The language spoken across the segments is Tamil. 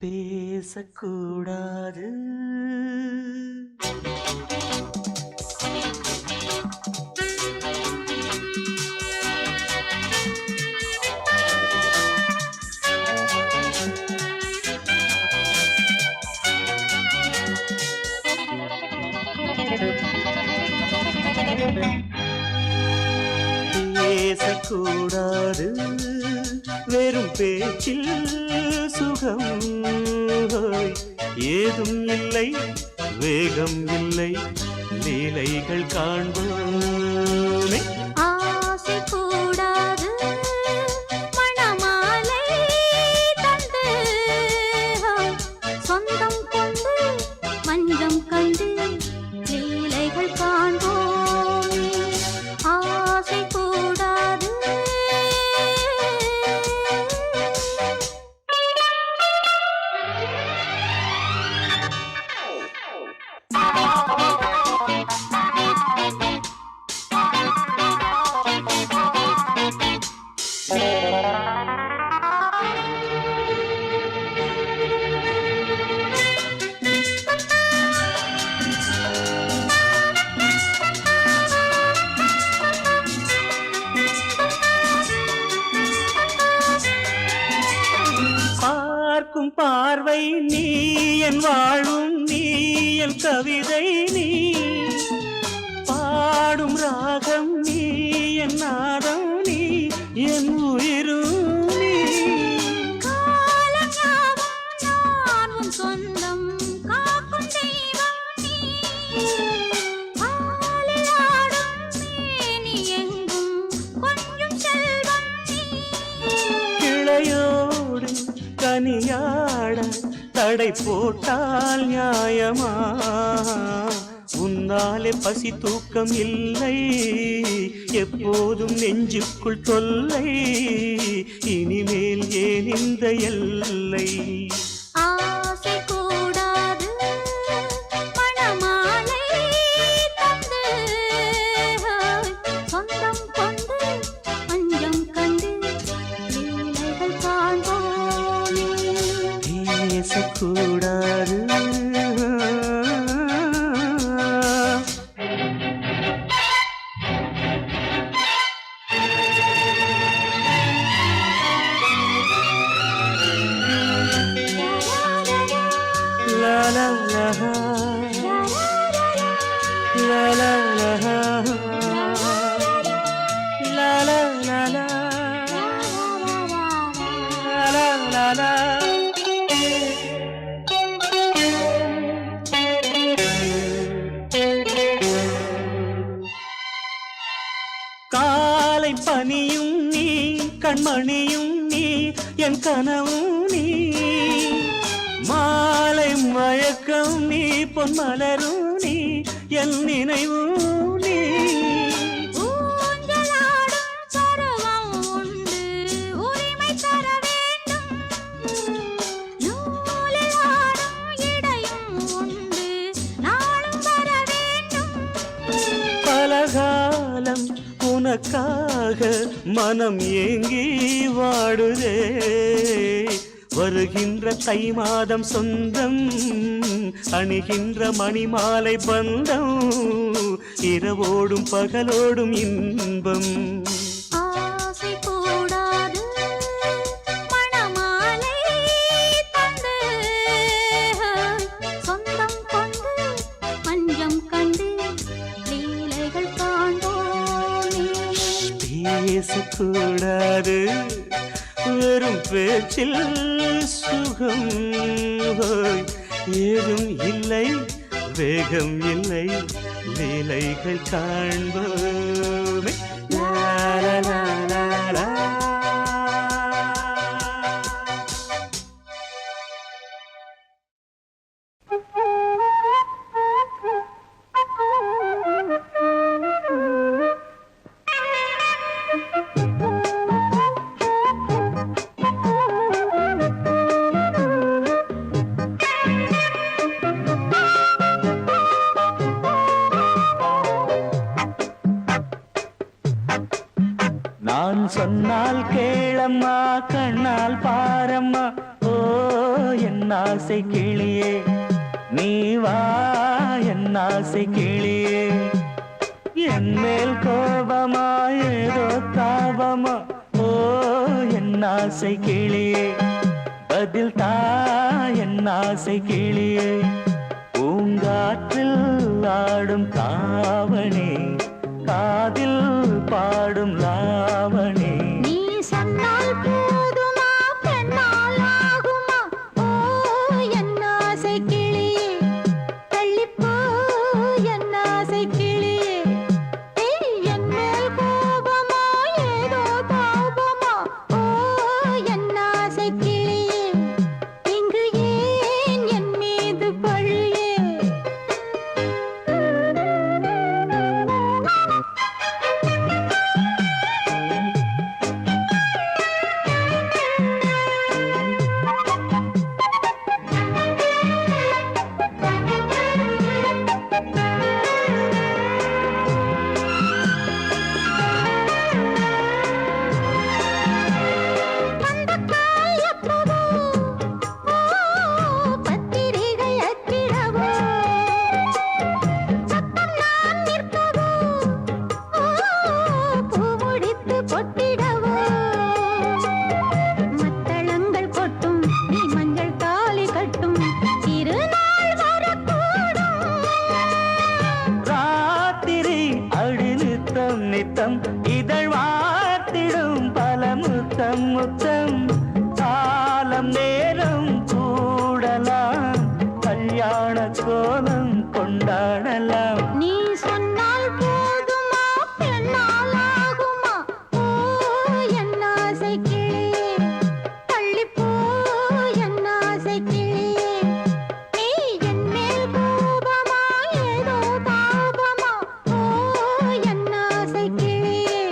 பேசக்கூடாது. பேசக்கூடாது வெறும் பேச்சில் சுகம் ஏதும் இல்லை, வேகம் இல்லை, லீலைகள் காண்போமே. ஆசை கூடாது மணமாலை தந்து சொந்தம் கொண்டு மஞ்சம் கண்டு லீலைகள் காண்போமே. ஆசை கூடாது பார்க்கும் பார்வை நீ, என் வாழும் நீ, என் கவிதை நீ, பாடும் ராகம் நீ, என் நாதம் நீ, என் உயிரும் நீ. காலம் சொந்தம் காக்கும் தெய்வம் நீ. ஆளில் ஆடும் மேனி எங்கும் கொஞ்சம் செல்வம் நீ. கிளையோடு கனியாட தடை போட்டால் நியாயமா? உன்னாலே பசி தூக்கம் இல்லை, எப்போதும் நெஞ்சுக்குள் தொல்லை, இனிமேல் ஏன் இந்த எல்லை? ஆசை கூடாது மணமாலை தந்து சொந்தம் கொண்டு அஞ்சம் கண்டு லீலைகள் காண்போமே. பேசக்கூடாது. La la la la la la la la la la la la. காலை பனியும் நீ, கண்மணியும் நீ, என் கனவும் நீ, மாலை மயக்கம் நீ, பொன்மலரும் நீ, என் நினைவும் நீ. ஊஞ்சலாடும் பருவம் உண்டு, உரிமை தர வேண்டும். நூலில் ஆடும் இடையும் உண்டு, நாளும் வர வேண்டும். பலகாலம் உனக்காக மனம் ஏங்கி வாடுதே, வருகின்ற தை மாதம் சொந்தம், அணிகின்ற மணிமாலை பந்தம், இரவோடும் பகலோடும் இன்பம். ஆசை கூடாது மணமாலை தந்து சொந்தம் கொண்டு மஞ்சம் கண்டு லீலைகள் காண்போமே. பேசக்கூடாது வெறும் பேச்சில் சுகம் ஏதும் இல்லை, வேகம் இல்லை, லீலைகள் காண்போமே. லா லா லா லா லா. நான் சொன்னால் கேளம்மா, கண்ணால் பாரம்மா, ஓ என் ஆசை கிளியே நீ வா என் ஆசை கிளியே என் மேல் கோபமா ஏதோ தாபமா ஓ என் ஆசை கிளியே பதில் தா என் ஆசை கிளியே பூங்காற்றில் ஆடும் தாவணி காதில் பாடும் லாவணி நீ சொன்னால் போதுமா பெண்ணால் ஆகுமா ஓ என் ஆசை கிளியே தள்ளிப்போ என் ஆசை கிளியே ஏய், என் மேல் கோபமா ஏதோ தாபமா ஓ என் ஆசை கிளியே இங்கு ஏன் என் மீது பழியே பந்தக்கால் எப்பவோ ஓ பத்திரிகை அச்சிடவோ சத்தம் நான் நிற்கவோ ஓ பூ முடித்து பொட்டிடவோ மத்தளங்கள் கொட்டும் நீ மஞ்சள் தாலி கட்டும் திருநாள் வரக்கூடும் ராத்திரி அடி நித்தம் நித்தம் இதழ் வார்த்திடும் பல முத்தம் முத்தம் காலம் நேரம் கூடலாம் கல்யாண கோலம் கொண்டாடலாம் நீ சொன்னால் போதுமா பெண்ணால் ஆகுமா ஓ என் ஆசை கிளியே தள்ளிப்போ என் ஆசை கிளியே நீ என் மேல் கோபமா ஏதோ தாபமா ஓ என் ஆசை கிளியே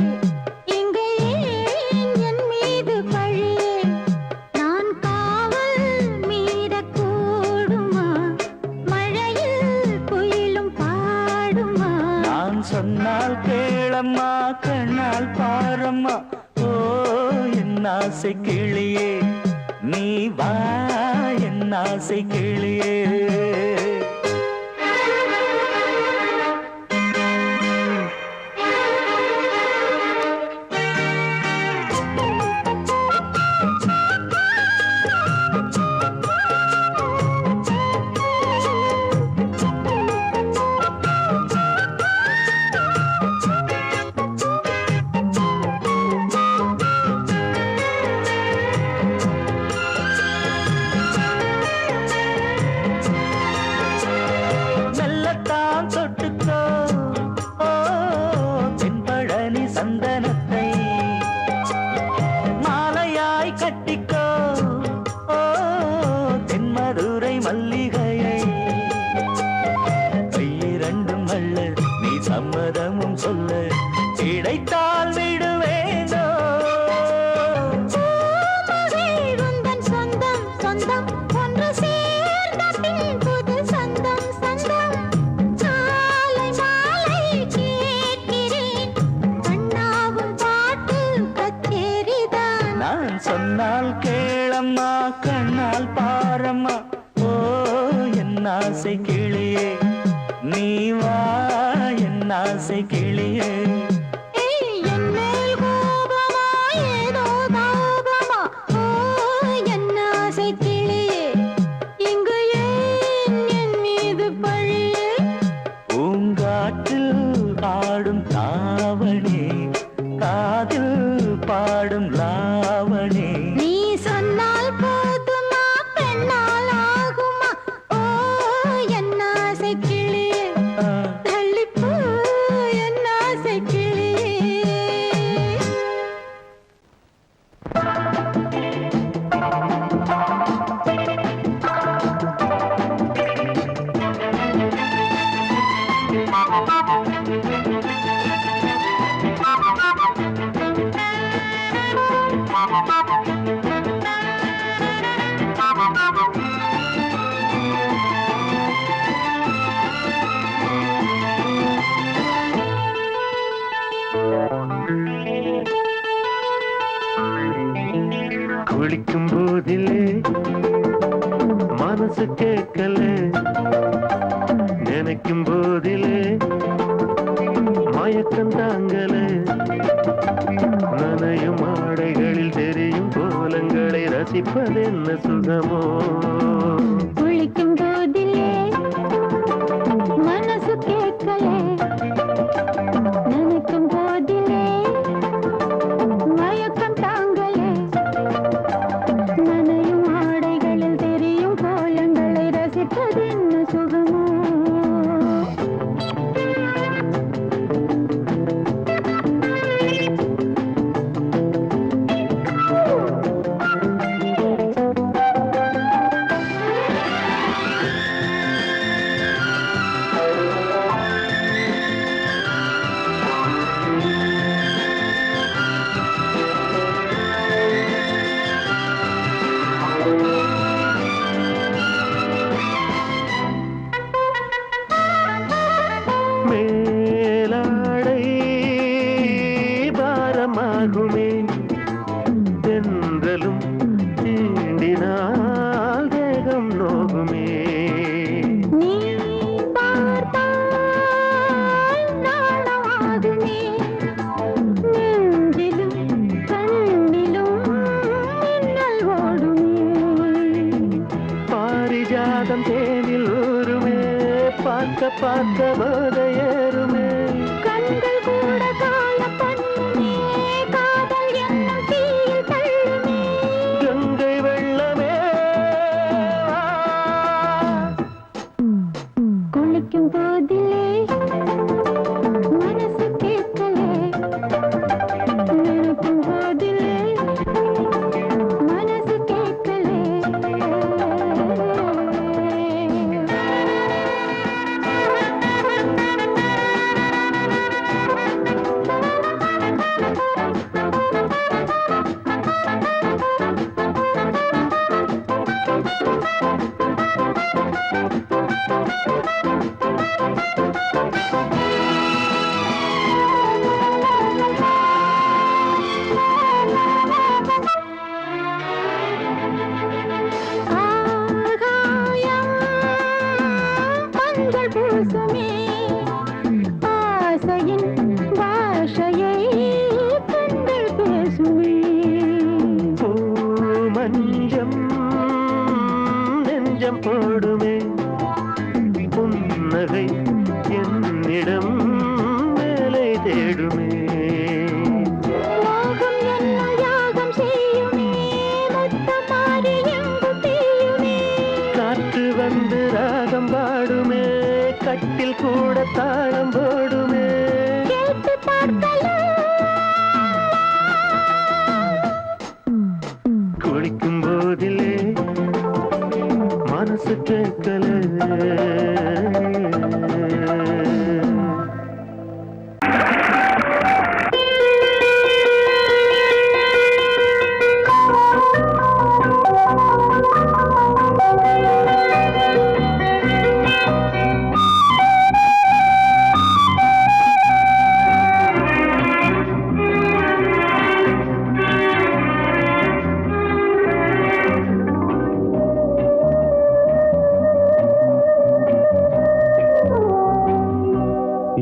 இங்கே ஏன் என் மீது பழியே நான் காவல் மீறக்கூடுமா மழையில் குயிலும் பாடுமா நான் சொன்னால் கேளம்மா கண்ணால் பாரம்மா ஓ என் ஆசை கிளியே நீ வா என் ஆசை கிளியே மெல்லத்தான் தொட்டுக்கோ ஓ தென்பழனி சந்தனத்தை மாலையாய் கட்டிக்கோ ஓ தென்மதுரை மல்லிகையை கையிரண்டும் அள்ள நீ சம்மதமும் சொல்ல கிடைத்தால் விடுவேனோ பூமகள் உந்தன் சொந்தம் சொந்தம் ஒன்று சேர்ந்த பின் புது சொந்தம் சொந்தம் மாலை மாலை கேட்கிறேன் கண்ணாவும் பாட்டு கச்சேரிதான் நான் சொன்னால் கேளம்மா கண்ணால் பாரம்மா ஓ என் ஆசை கிளியே நீ வா என் ஆசை கிளியே ஏய், என் மேல் கோபமா ஏதோ தாபமா ஓ என் ஆசை கிளியே இங்கு ஏன் என் மீது பழியே பூங்காற்றில் ஆடும் தாவணி காதில் பாடும் லாவணி நீ சொன்னால் போதுமா பெண்ணால் ஆகுமா ஓ என் ஆசை கிளியே ஆ, தள்ளிப்போ என் ஆசை கிளியே குளிக்கும் போதிலே மனசு கேட்கல, நினைக்கும் போதிலே மயக்கம் தாங்கல, நனையும் ஆடைகளில் தெரியும் கோலங்களை ரசிப்பதென்ன சுகமோ. குளிக்கும் போதிலே மனசு கேட்கல, நினைக்கும் போதிலே மயக்கம் தாங்கலே, நனையும் ஆடைகளில் தெரியும் கோலங்களை ரசிப்பதென்ன சுகமோ. மேலாடை பாரமாகுமே, தென்றலும் தீண்டினால் தேகம் நோகுமே. நீ பார்த்தால் நாணமாகுமே, நெஞ்சிலும் கண்ணிலும் மின்னல் ஓடுமே. பாரிஜாதம் தேனில் ஊருமே, பார்க்க பார்க்க போதையேறுமே. கண்கள் கூட காண பண்ணுமே, காதல் என்னும் தீயில் தள்ளுமே. கங்கை வெள்ளமே குளிக்கும் போதிலே மனசு கேட்கலே, நினைக்கும் போதிலே மனசு கேட்கலே. ஆகாயம் மஞ்சள் பூசுமே, ஆசையின் பாஷையை கண்கள் பேசுமே. மஞ்சம் நெஞ்சம் போடுமே, புன்னகை என்னிடம் மேலே தேடுமே. மோகம் என்னும் யாகம் செய்யுமே, முத்தம் மாறி எங்கும் தீயுமே. காற்று வந்து ராகம் பாடுமே, கட்டில் கூட தாளம் போடுமே. கேட்டு பார்க்கலாம். குளிக்கும் போதிலே மனசு கேட்கல.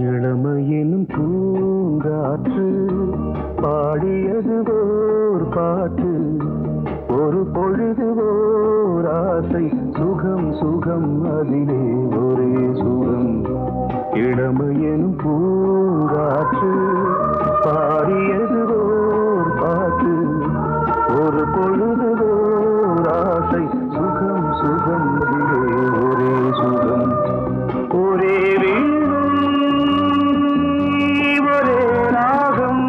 இளமையினும் பூங்காற்று பாடியது ஓர் பாட்டு, ஒரு பொழுது ஓர் ஆசை, சுகம் சுகம் அதிலே ஒரே சுகம். இளமையினும் பூங்காற்று பாடியது ஓர் பாட்டு, ஒரு பொழுது ஓர் ஆசை, சுகம் சுகம் அதிலே ஒரே சுகம். ஒரே ஒரே ராகம்.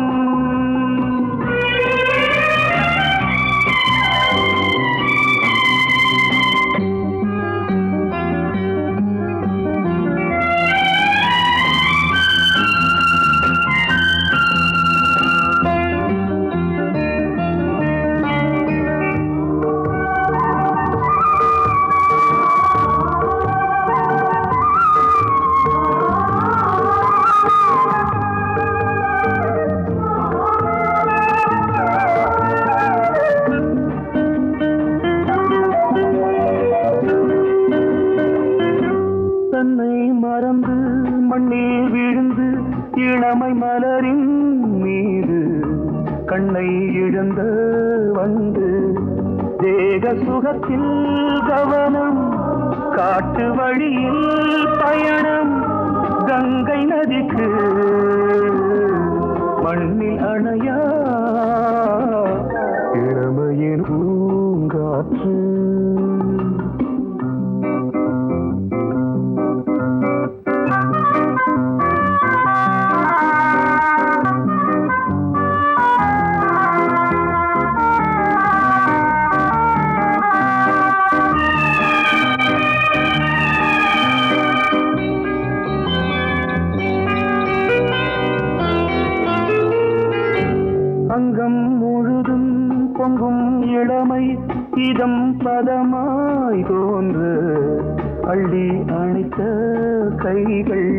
மலரின் மீது கண்ணை இழந்த வந்து தேக சுகத்தில் கவனம் காட்டு வழியில் பயணம் கங்கை நதிக்கு மண்ணில் அணையா இளமையின் பூங்காற்று அங்கம் முழுதும் பொங்கும் இளமை இதம் பதமாய் தோன்று அள்ளி அணைத்த கைகள்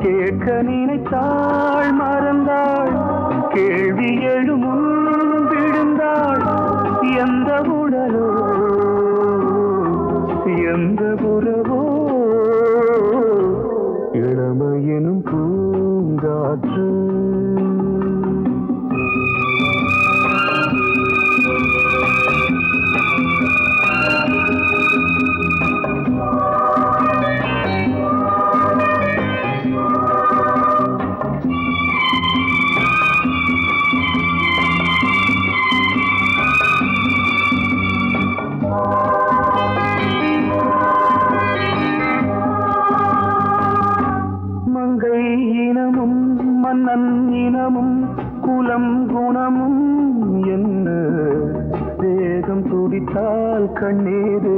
கேட்க நினைத்தாள் மறந்தாள் கேள்வி எழுமுன் விழுந்தாள் எந்த உடலோ எந்த புறவோ இளமையெனும் பூங்காற்று மன்னன் இனமும் குலம் குணமும் என்ன வேகம் துடித்தால் கண்ணீரு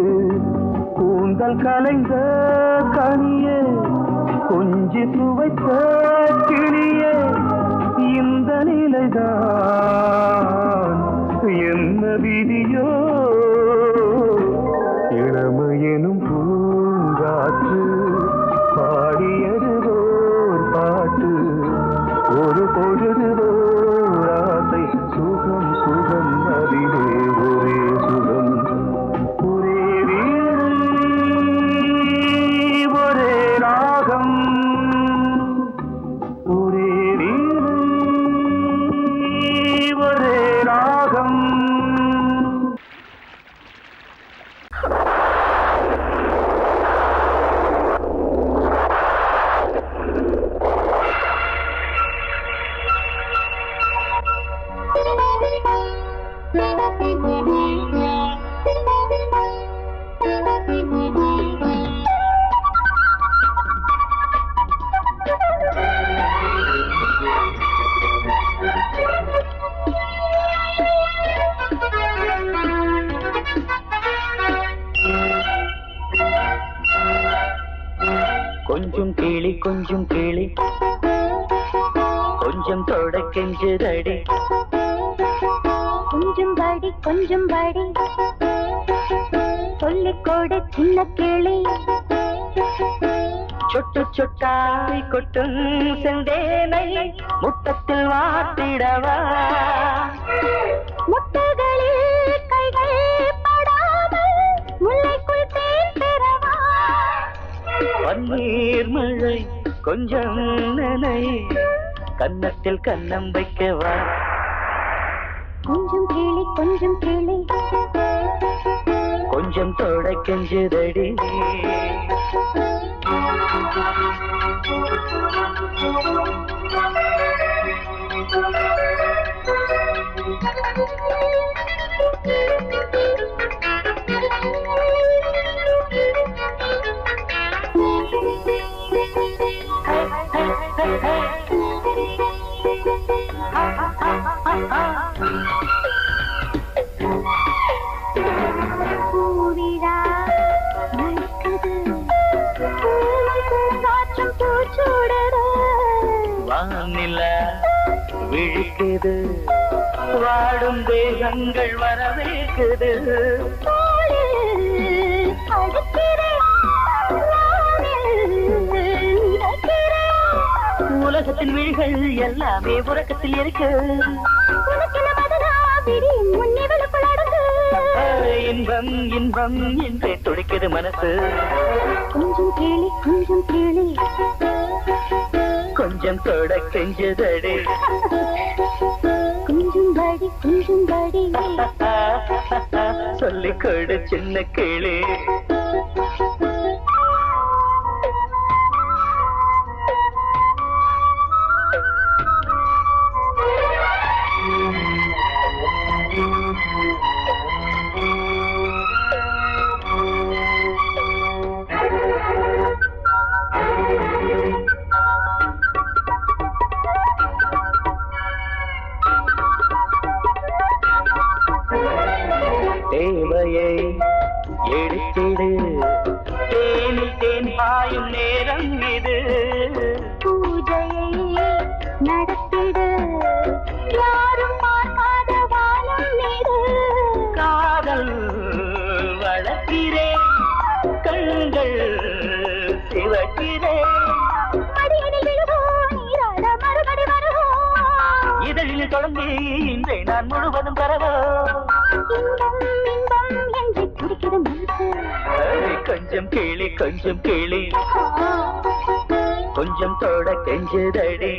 கூந்தல் கலைந்த கனியே கொஞ்சி சுவைத்த கிளியே இந்த நிலைதான் என்ன விதியோ இளமையெனும் பூங்காற்று பாடியதுவோர் பாட்டு ஒரு பொழுதுவோர் ஆசை சுகம் சுகம் அதிலே ஒரே சுகம் ஒரே வீடு ஒரே ராகம் ஒரே வீடு ஒரே ராகம் கொஞ்சம் கிளி கொஞ்சம் கிளி கொஞ்சம் தொட கெஞ்சுதடி கொஞ்சம் படி சொல்லிக்கோடு சின்ன கிளி சொட்டு சொட்டாய் கொட்டும் செந்தேனை முட்டத்தில் வாட்டிடவா முட்டைகளில் கைகள் படாமல் முல்லைக்குள் தேன் பெறவா பன்னீர் மழை கொஞ்சம் நனை கன்னத்தில் கன்னம் வைக்கவா கொஞ்சம் கிளி கொஞ்சம் தொட கெஞ்சுதடி பூவிழா நடக்குது பூங்காற்றும் பூச்சூடரோ வானிலா விழிக்குது வாடும் தேகங்கள் வரவேற்குது உலகத்தின் விழிகள் எல்லாமே உறக்கத்தில் இருக்கு இன்பம் இன்பம் என்றே துடிக்குது மனசு கொஞ்சம் கேளி கொஞ்சம் தொட கெஞ்சதடி கொஞ்சம் படி சொல்லிக் கொடு சின்ன கிளி தேவையை எடுத்திடு தேனில் தேன் பாயும் நேரம் இது பூஜையை நடத்திடு யாரும் பார்க்காத வானம் நீடு காதல் வளர்க்கிறேன் கண்கள் சிவக்கிறேன் மடியனில் விழுவோம் நீராட மறுபடி வருவோம் இதழில் தொடங்கி இன்றை நான் முழுவதும் தரவோ இன்பம் இன்பம் என்று துடிக்கிற மனசு கொஞ்சம் கேளி கொஞ்சம் தொட கெஞ்சதடி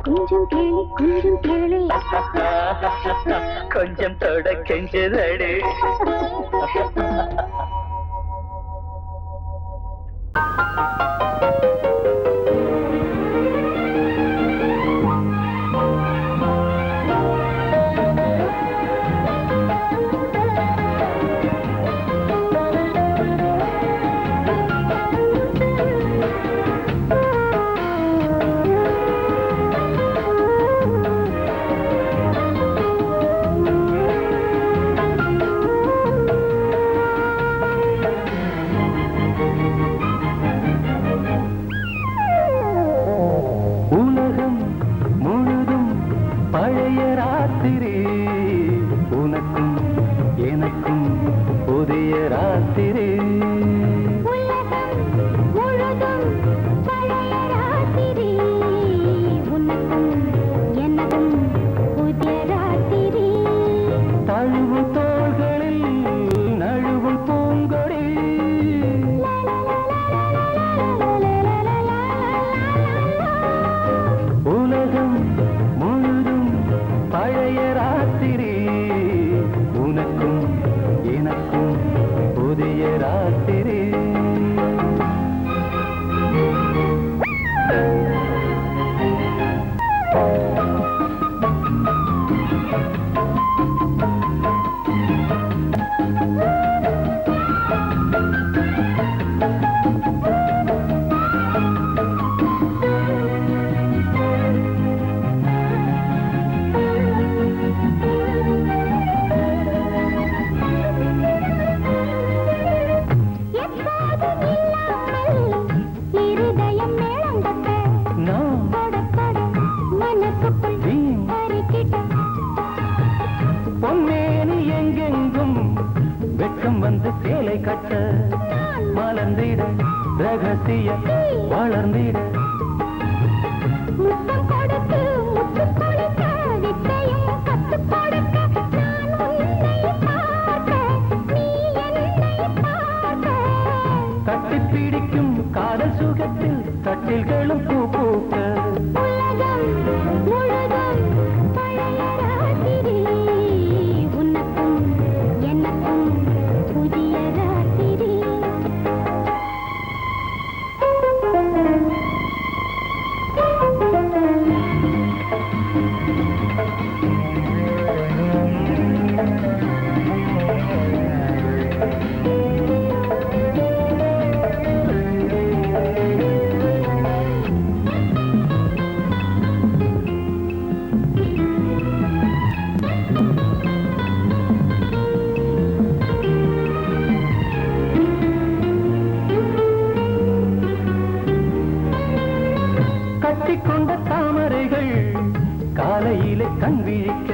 கொஞ்சம் கேளு கொஞ்சம் தொட கெஞ்சதடி உலகம் முழுதும் பழைய ராத்திரி உனக்கும் எனக்கும் புதிய ராத்திரி உலகம் முழுதும் பழைய ராத்திரி உனக்கும் எனக்கும் புதிய ராத்திரி தழுவும் தோள்களில் நழுவும் பூங்கொடி உலகம் முழுதும் பழைய ராத்திரி உனக்கும் எனக்கும் புதிய ராத்திரி எப்போதும் இல்லாமல் இருதயம் மேளங்கட்ட நான் தொட தொட மனசுக்குள் வீண் அரிக்கிட்ட பொன்னேனி எங்கெங்கும் வெட்கம் வந்து சேலை கட்ட மலர்ந்திட ரகசிய வளர்ந்திட முத்தம் கொடுத்து முத்து கொடுக்க வித்தையும் கத்துக் கொடுக்க நான் உன்னை பார்க்க நீ என்னை பார்க்க கட்டிப் பிடிக்கும் காதல் சுகத்தில் கட்டில்களும் பூ பூக்க உலகம் முழுதும் பழைய ராத்திரி உனக்கும் எனக்கும் புதிய ராத்திரி கட்டிக்கொண்ட தாமரைகள் காலையிலே கண் விழிக்க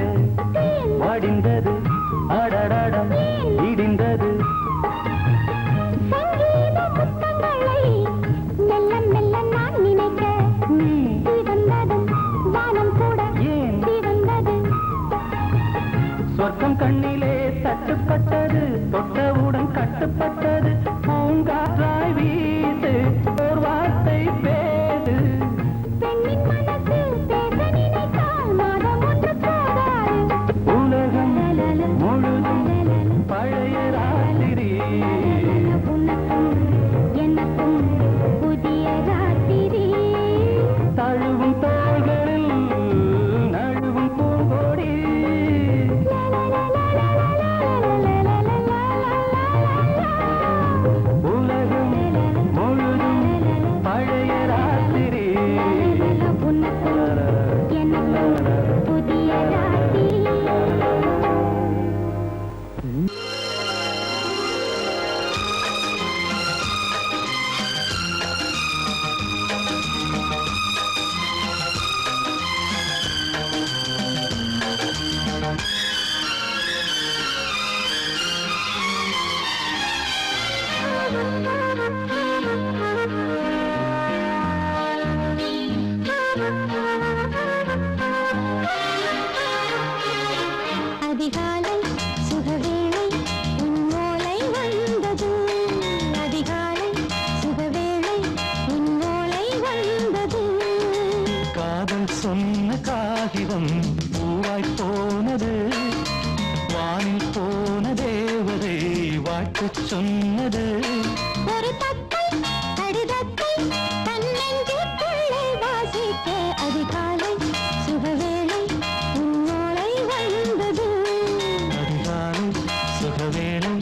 வாடிந்தது அடடடம் இடிந்தது சங்கீத முத்தங்களை மெல்ல மெல்ல நான் நினைக்க நீ சிவந்ததும் வானம் கூட ஏன் சிவந்தது சொர்க்கம் கண்ணிலே தட்டுப்பட்டது தொட்டவுடன் கட்டுப்பட்டது பூங்காற்றாய் வீசு ஓர் வார்த்தை பேசு சொன்ன காகிதம் பூவாய் போனது வானில் போன தேவதை வாழ்த்து சொன்னது ஒரு தத்தை கடிதத்தை தன்னெஞ்சுக்குள்ளே வாசிக்க அதிகாலை சுகவேளை உன்னோளை வந்தது அதிகாலை சுகவேளை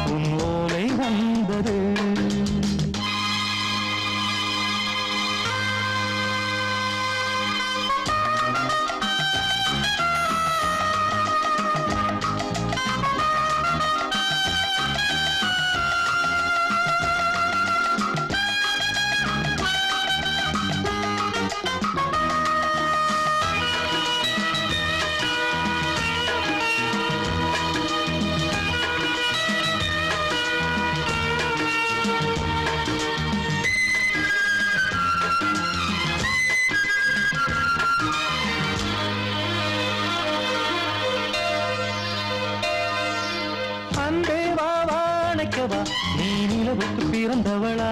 உன் ஓலை வந்தது நீ நிலவுக்கு பிறந்தவளா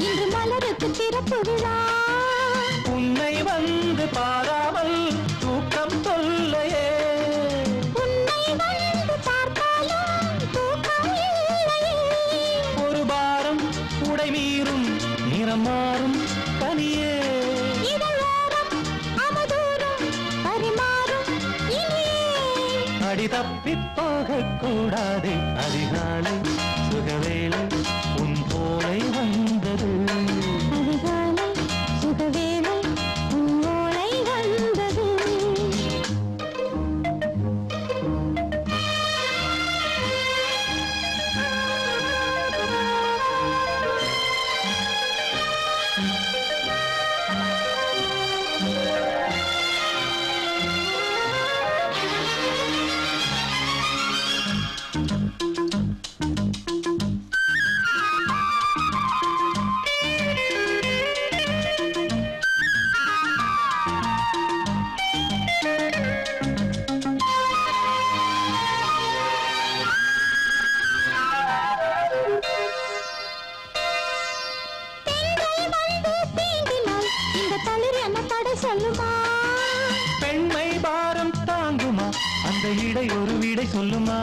இன்று மலருக்கு திறப்பு விழா உன்னை வந்து பாராமல் தூக்கம் சொல்லையே உன்னை வந்து பார்த்தாலும் தூக்கம் இல்லையே ஒரு பாரம் உடை மீறும் நிறம் மாறும் கனியே இதழோரம் அவதூறும் பரிமாறும் இனியே அடி தப்பி போகக்கூடாது அதிகாலை சுகவேளை உன் போலை வந்தது அதிகாலை சுகவேளை உன்னோளை வந்தது சொல்லுமா பெண்மை பாரம் தாங்குமா அந்த இடை ஒரு விடை சொல்லுமா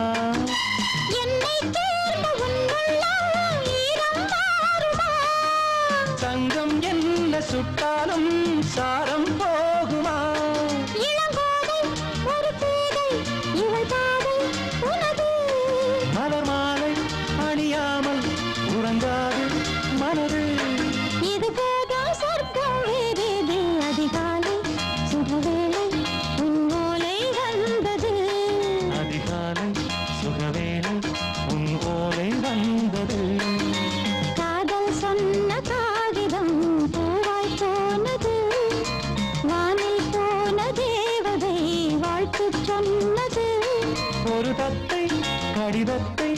என்னை தேர்ந்த உன்னுள்ளம் ஈரம் மாறுமா தங்கம் என்ன சுட்டாலும் சாரம் போகுமா இளங்கோதை ஒரு பேதை இவள் பாதை உனது மலர் மாலை அணியாமல் உறங்காது மனது இது போதும் சொர்க்கம் வேறேது அதிகாலை சுகவேளை உன்னோலை வந்தது அதிகாலை சுகவேளை உன் ஓலை வந்தது காதல் சொன்ன காகிதம் பூவாய் போனது வானில் போன தேவதை வாழ்த்து சொன்னது ஒரு தத்தை கடிதத்தை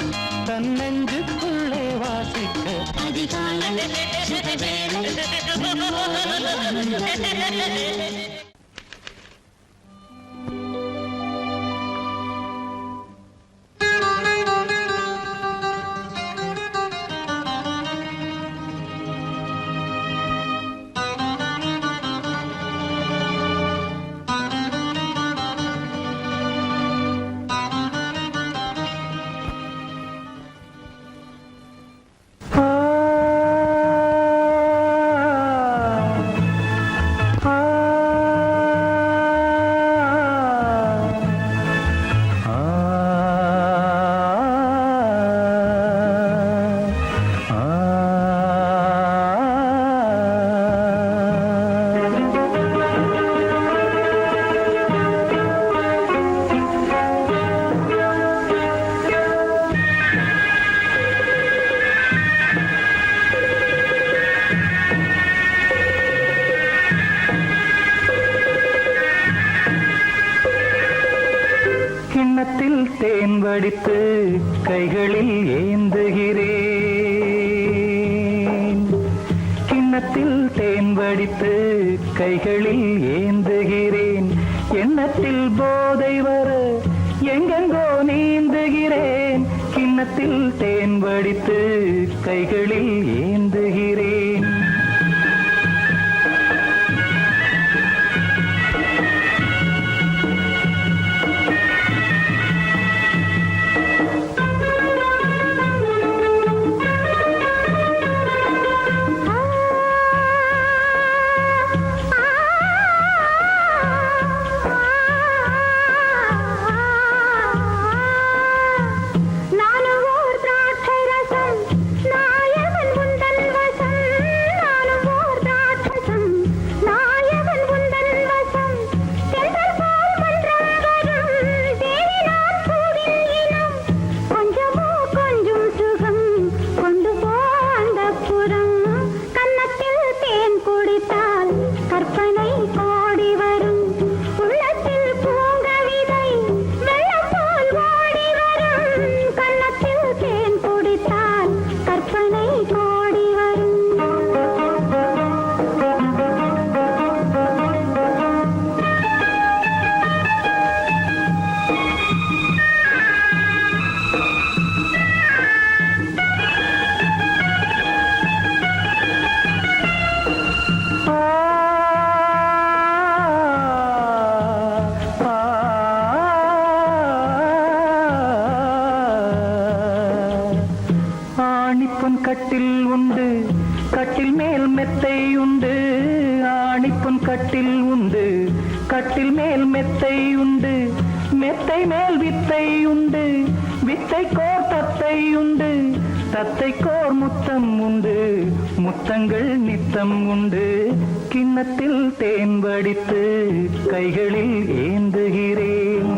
தன்னெஞ்சுக்குள்ளே வாசிக்க அதிகாலை சுகவேளை உன்னோலை வந்தது கிண்ணத்தில் தேன் வடித்து கைகளில் ஏந்துகிறேன் கிண்ணத்தில் தேன் வடித்து கைகளில் ஏந்துகிறேன் எண்ணத்தில் போதை வர எங்கெங்கோ நீந்துகிறேன் கிண்ணத்தில் தேன் வடித்து கைகளில் ஏந்துகிறேன் மெத்தை உண்டு, ஆணிப்பொன் கட்டில் உண்டு, கட்டில் மேல் மெத்தை உண்டு, மெத்தை மேல் வித்தை உண்டு, வித்தை கோர் தத்தை உண்டு, தத்தை கோர் முத்தம் உண்டு, முத்தங்கள் நித்தம் உண்டு. கிண்ணத்தில் தேன் வடித்து கைகளில் ஏந்துகிறேன்.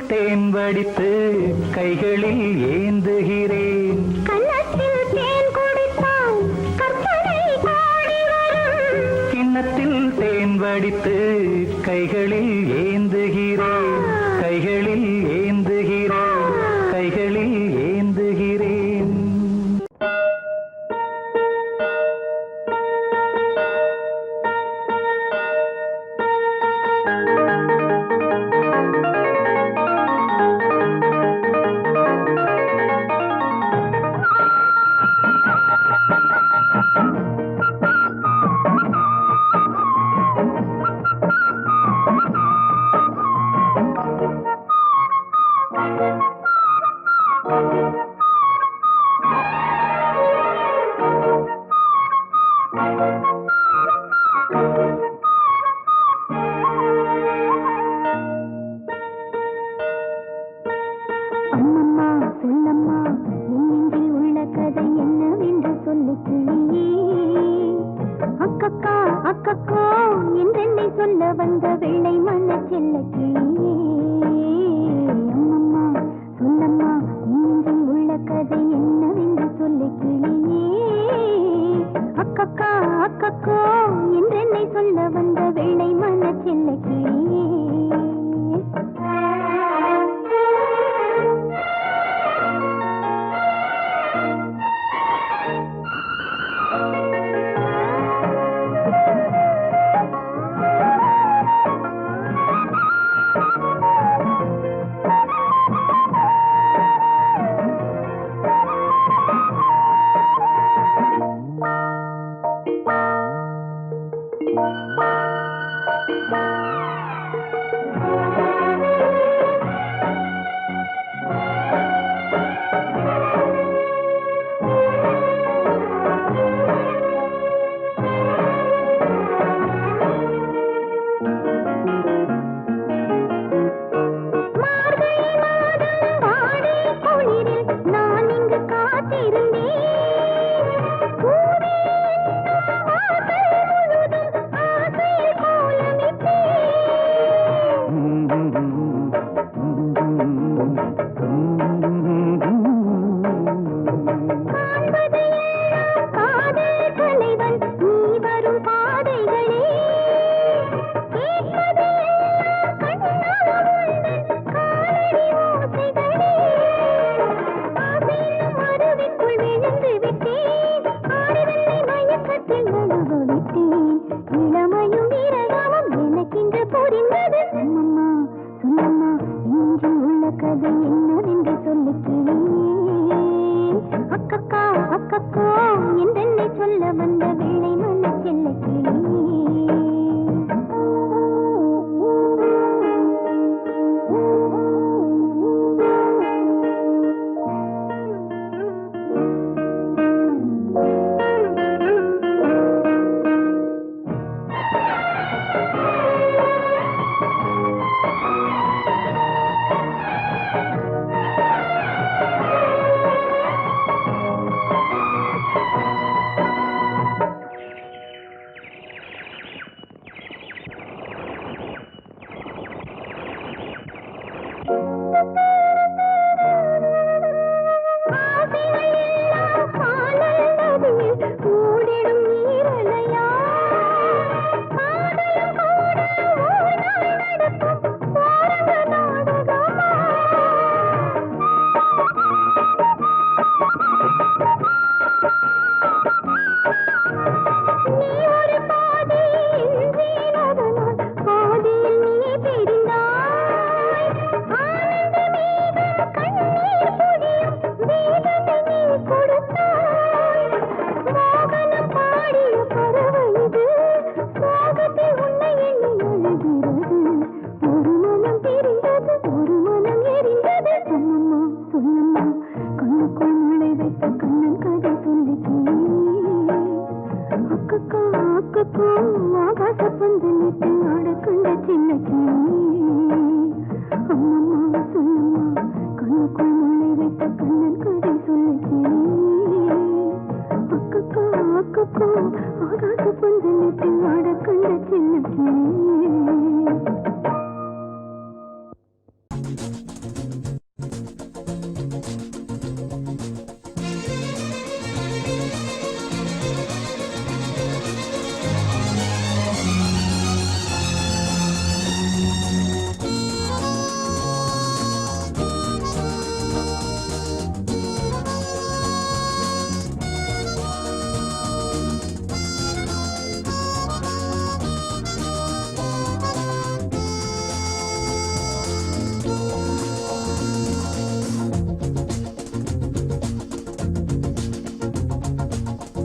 தேன் வடித்து கைகளில் ஏந்துகிறேன். கன்னத்தில் தேன் குடித்தால் கற்பனை கோடி வரும். கிண்ணத்தில் தேன் வடித்து கைகளில் ஏந்துகிறேன், கைகளில் ஏந்துகிறேன், கைகளில் ஏந்துகிறேன். அம்மம்மா சொல்லம்மா என் நெஞ்சில் உள்ள கதை என்னவென்று சொல்லு கிளியே. அக்கக்கா அக்கக்கோ என்றென்னை சொல்ல வந்த வெள்ளை மன செல்ல கிளியே. அம்மம்மா சொல்லம்மா என் நெஞ்சில் உள்ள கதை என்னவென்று சொல்லு கிளியே. அக்கக்கா அக்கக்கோ என்றென்னை சொல்ல வந்த வெள்ளை மன செல்ல கிளியே. ஆகாச பந்தலத்தில் ஆடக்கண்ட சின்ன கிளி.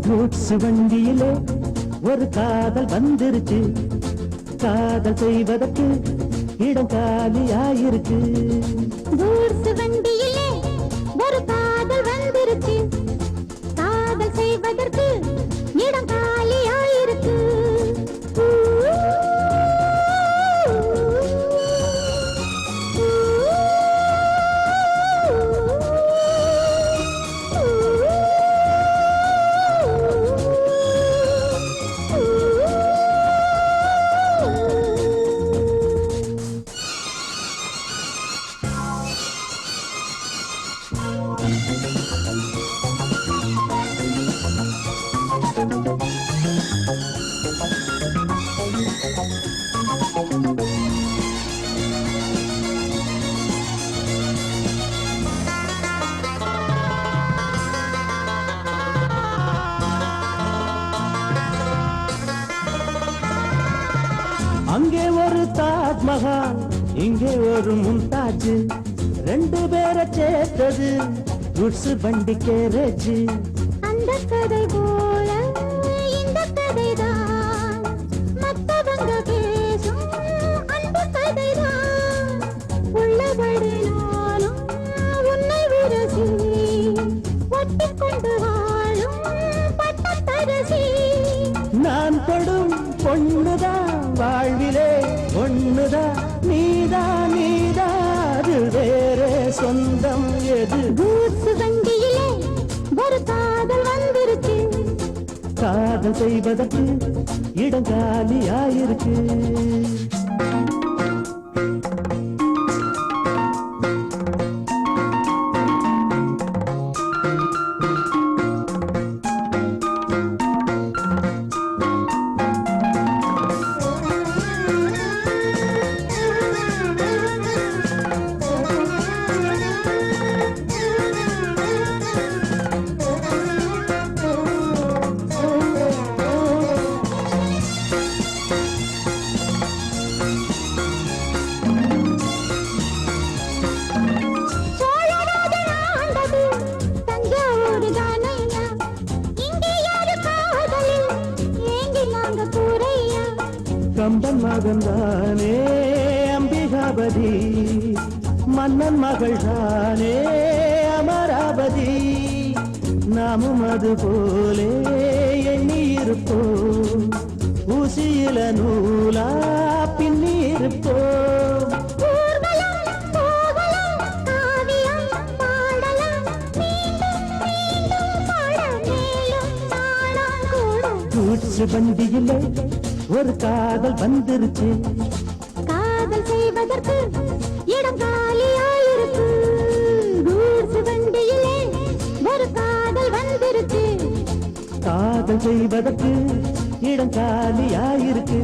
கூட்ஸ் வண்டியிலே ஒரு காதல் வந்துருச்சு, காதல் செய்வதற்கு இடம் காலியாயிருக்கு. கூட்ஸ் வண்டியிலே ஒரு காதல் வந்துருச்சு, காதல் செய்வதற்கு இடம் காலியாயிருக்கு. அங்கே ஒரு தாஜ்மஹால், இங்கே ஒரு மும்தாஜ், ரெண்டு பேரை சேர்த்தது குட்ஸ் வண்டி கேரேஜ். அந்த கதை போல இந்த கதைதான், மத்தவங்க பேசும் அந்த கதைதான். உள்ளபடி நானும் உன்னை விரசி, ஒட்டிக்கொண்டு வாழும் பட்டத்தரசி. நான் தொடும் பொண்ணுதான் வாழ்விலே ஒண்ணுதான், நீதான் நீதான் வேறே சொந்தம் எது? கூட்ஸ் வண்டியிலே ஒரு காதல் வந்துருச்சு, காதல் செய்வதற்கு இடம் காலியாயிருக்கு. கம்பன் மகன்தானே அம்பிகாபதி, மன்னன் மகள்தானே அமராவதி. நாமும் அது போலே எண்ணி இருப்போம், ஊசியில நூலா பின்னி இருப்போம். கூட்ஸ் வண்டியிலே ஒரு காதல் வந்துருச்சு, காதல் செய்வதற்கு இடம் காலியாயிருக்கு. கூட்ஸ் வண்டியிலே ஒரு காதல் வந்துருச்சு, காதல் செய்வதற்கு இடம் காலியாயிருக்கு.